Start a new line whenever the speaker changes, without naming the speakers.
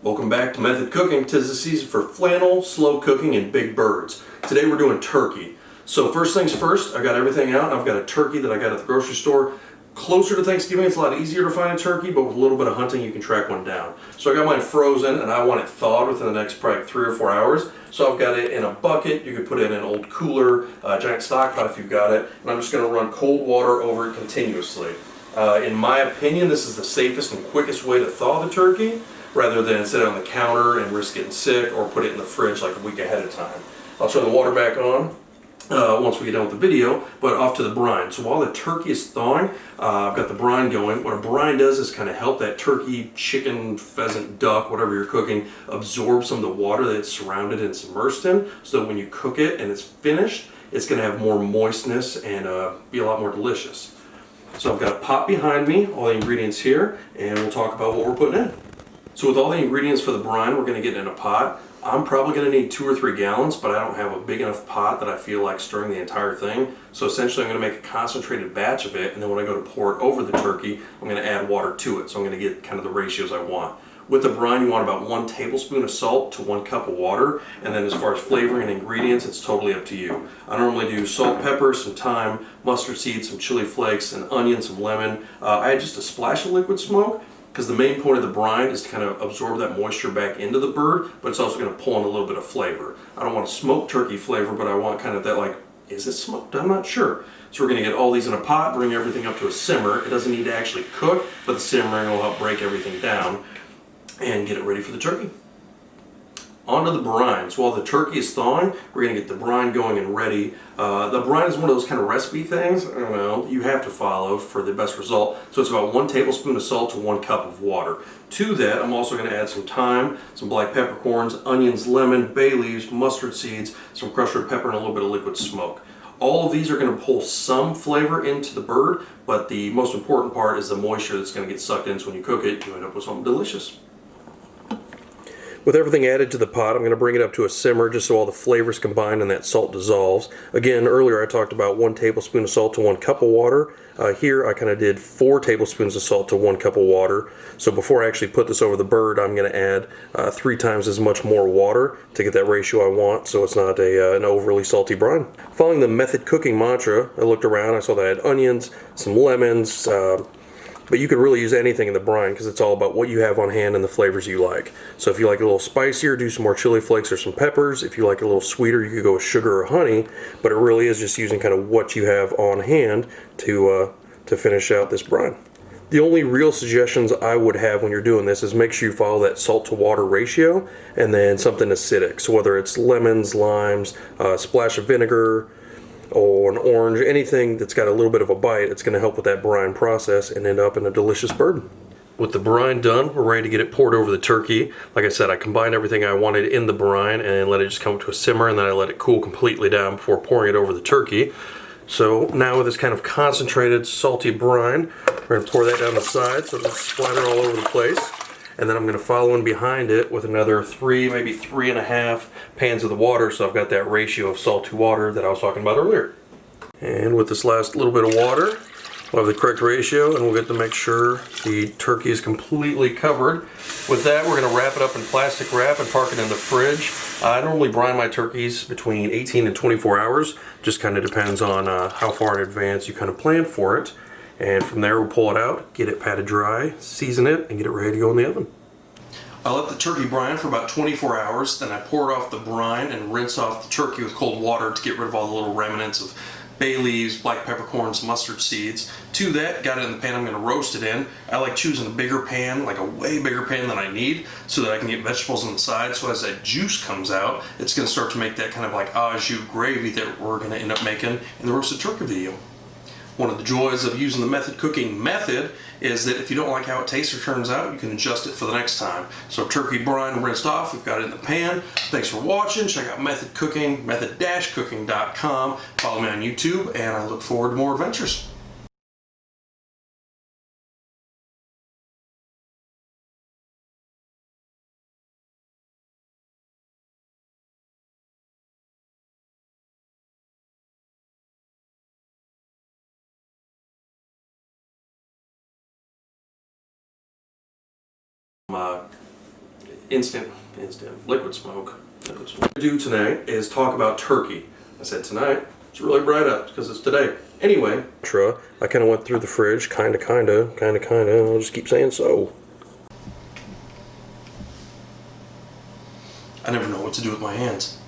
Welcome back to Method Cooking. 'Tis the season for flannel, slow cooking, and big birds. Today we're doing turkey. So first things first, I got everything out. I've got a turkey that I got at the grocery store. Closer to Thanksgiving, it's a lot easier to find a turkey, but with a little bit of hunting, you can track one down. So I got mine frozen, and I want it thawed within the next probably 3 or 4 hours. So I've got it in a bucket. You could put it in an old cooler, a giant stock pot if you've got it. And I'm just going to run cold water over it continuously. In my opinion, this is the safest and quickest way to thaw the turkey, rather than sit it on the counter and risk getting sick or put it in the fridge like a week ahead of time. I'll turn the water back on once we get done with the video, but off to the brine. So while the turkey is thawing, I've got the brine going. What a brine does is kind of help that turkey, chicken, pheasant, duck, whatever you're cooking, absorb some of the water that it's surrounded and it's immersed in, so that when you cook it and it's finished, it's going to have more moistness and be a lot more delicious. So I've got a pot behind me, all the ingredients here, and we'll talk about what we're putting in. So with all the ingredients for the brine, we're going to get in a pot. I'm probably going to need 2 or 3 gallons, but I don't have a big enough pot that I feel like stirring the entire thing. So essentially I'm going to make a concentrated batch of it, and then when I go to pour it over the turkey, I'm going to add water to it. So I'm going to get kind of the ratios I want. With the brine, you want about 1 tablespoon of salt to 1 cup of water, and then as far as flavoring and ingredients, it's totally up to you. I normally do salt, pepper, some thyme, mustard seeds, some chili flakes, an onion, some lemon. I add just a splash of liquid smoke, because the main point of the brine is to kind of absorb that moisture back into the bird, but it's also going to pull in a little bit of flavor. I don't want a smoked turkey flavor, but I want kind of that, like, is it smoked? I'm not sure. So we're going to get all these in a pot, bring everything up to a simmer. It doesn't need to actually cook, but the simmering will help break everything down and get it ready for the turkey. Onto the brine. So while the turkey is thawing, we're going to get the brine going and ready. The brine is one of those kind of recipe things, I don't know, you have to follow for the best result. So it's about 1 tablespoon of salt to 1 cup of water. To that, I'm also going to add some thyme, some black peppercorns, onions, lemon, bay leaves, mustard seeds, some crushed red pepper, and a little bit of liquid smoke. All of these are going to pull some flavor into the bird, but the most important part is the moisture that's going to get sucked in, so when you cook it, you end up with something delicious. With everything added to the pot, I'm going to bring it up to a simmer just so all the flavors combine and that salt dissolves. Again, earlier I talked about 1 tablespoon of salt to 1 cup of water. Here I kind of did 4 tablespoons of salt to 1 cup of water. So before I actually put this over the bird, I'm going to add 3 times as much more water to get that ratio I want, so it's not an overly salty brine. Following the Method Cooking mantra, I looked around, I saw that I had onions, some lemons, but you could really use anything in the brine because it's all about what you have on hand and the flavors you like. So if you like it a little spicier, do some more chili flakes or some peppers. If you like it a little sweeter, you could go with sugar or honey. But it really is just using kind of what you have on hand to finish out this brine. The only real suggestions I would have when you're doing this is make sure you follow that salt to water ratio and then something acidic. So whether it's lemons, limes, a splash of vinegar, or an orange, anything that's got a little bit of a bite, it's going to help with that brine process and end up in a delicious bird. With the brine done, we're ready to get it poured over the turkey. Like I said, I combined everything I wanted in the brine and let it just come to a simmer, and then I let it cool completely down before pouring it over the turkey. So now with this kind of concentrated salty brine, we're going to pour that down the side so it'll splatter all over the place. And then I'm going to follow in behind it with another 3, maybe 3.5 pans of the water, so I've got that ratio of salt to water that I was talking about earlier. And with this last little bit of water, we'll have the correct ratio, and we'll get to make sure the turkey is completely covered. With that, we're going to wrap it up in plastic wrap and park it in the fridge. I normally brine my turkeys between 18 and 24 hours. Just kind of depends on how far in advance you kind of plan for it. And from there, we'll pull it out, get it patted dry, season it, and get it ready to go in the oven. I let the turkey brine for about 24 hours, then I poured off the brine and rinsed off the turkey with cold water to get rid of all the little remnants of bay leaves, black peppercorns, mustard seeds. To that, got it in the pan I'm going to roast it in. I like choosing a bigger pan, like a way bigger pan than I need, so that I can get vegetables on the side. So as that juice comes out, it's going to start to make that kind of like au jus gravy that we're going to end up making in the roasted turkey video. One of the joys of using the Method Cooking method is that if you don't like how it tastes or turns out, you can adjust it for the next time. So turkey brine rinsed off, we've got it in the pan. Thanks for watching. Check out Method Cooking, method-cooking.com. Follow me on YouTube, and I look forward to more adventures. instant liquid smoke. What we're gonna do tonight is talk about turkey. I said tonight, it's really bright up because it's today. Anyway, I kind of went through the fridge, kinda, I'll just keep saying so. I never know what to do with my hands.